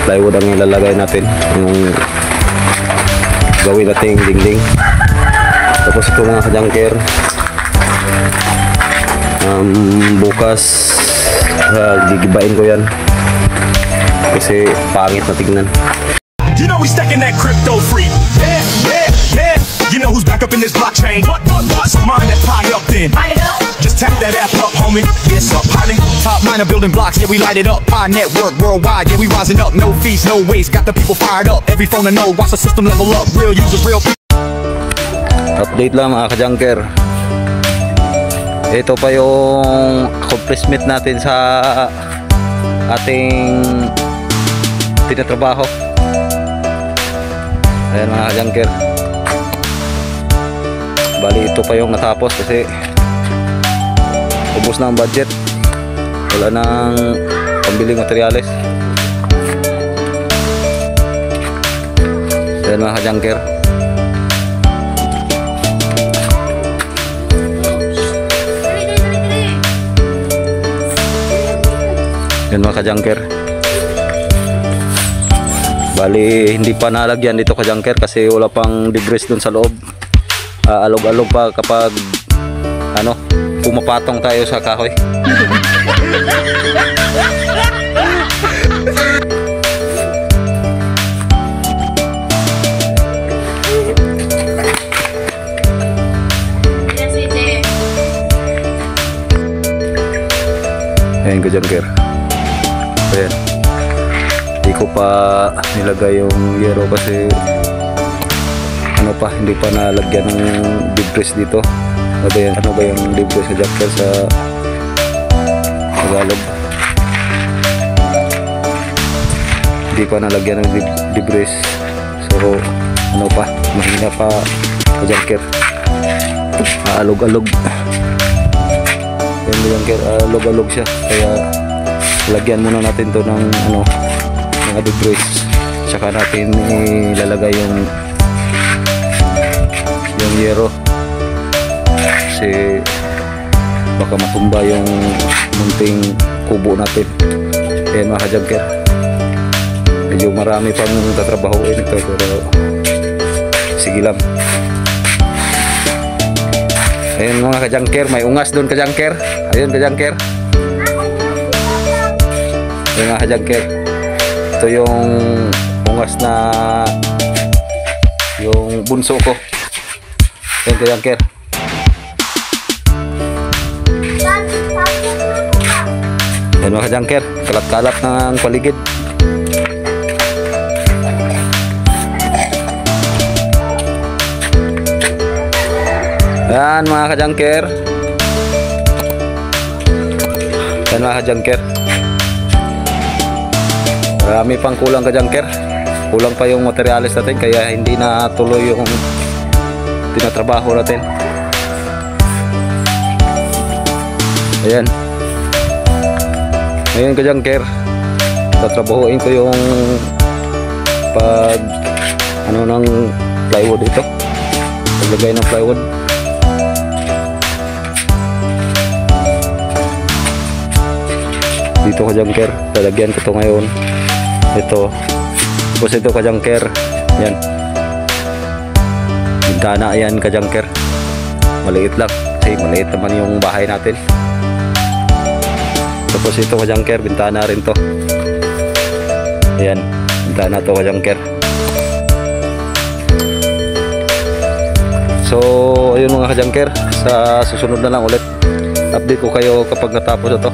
plywood ang ilalagay natin, yung gawin nating dingding. Tapos ito mga ka-junker, bukas gigibain ko yan kasi pangit na tignan. You know we stacking that crypto free. Yeah, yeah, yeah. You know who's back up in this blockchain? What? So mine that pie up then. Just tap that app up, homie. It's up, honey. Top miner building blocks, yeah, we light it up. Pi network worldwide, yeah, we rising up. No fees, no waste, got the people fired up. Every phone I know, watch the system level up. Real user, real people. Update lang mga ka-junker. Ito pa yung accomplishment natin sa ating tinatrabaho. Ayan mga ka-junker. Bali ito pa yung natapos kasi ubos na ang budget, wala nang pambiling materyales. Ayan mga ka-junker. Ayan mga ka-junker. Bali hindi pa nalagyan dito ka-junker kasi wala pang debris dun sa loob. Alog-alog pa kapag ano, pumapatong tayo sa kahoy. Ayan ka-junker. Ayan, hindi ko pa nilagay yung yero kasi ano pa, hindi pa nalagyan ng debris dito. Ano ba yung debris sa junker sa Tagalog? Hindi pa nalagyan ng debris. So ano pa, mahina pa sa junker. Alog-alog. Yan junker, alog-alog siya. Kaya lagyan muna natin to ng ano, mga debris. Tsaka natin ilalagay yung yero kasi baka matumba yung munting kubo natin. Ayan mga ka-junker, medyo marami pang tatrabahuin ito pero sige lang. Ayan mga ka-junker, may ungas doon ka-junker. Ayun ka-junker. Ayan mga ka-junker, ito yung ungas na yung bunso ko. Ayan ka-junker. Ayan mga ka-junker, kalat-kalat ng paligid. Ayan mga ka-junker. Ayan mga ka-junker, marami pang kulang ka-junker. Kulang pa yung materialis natin kaya hindi na tuloy yung tinatrabaho natin. Ayan. Ngayon ka-junker, tatrabahuin ko yung pag ano ng plywood ito. Paglagay ng plywood. Dito ka-junker, lalagyan ko to ngayon. Ito. Tapos ito ka-junker. Yan. Bintana yan ka-junker. Maliit lang kasi maliit naman yung bahay natin. Tapos ito ka-junker, bintana rin to. Ayan, bintana to ka-junker. So ayun mga ka-junker, sa susunod na lang ulit update ko kayo kapag natapos ito.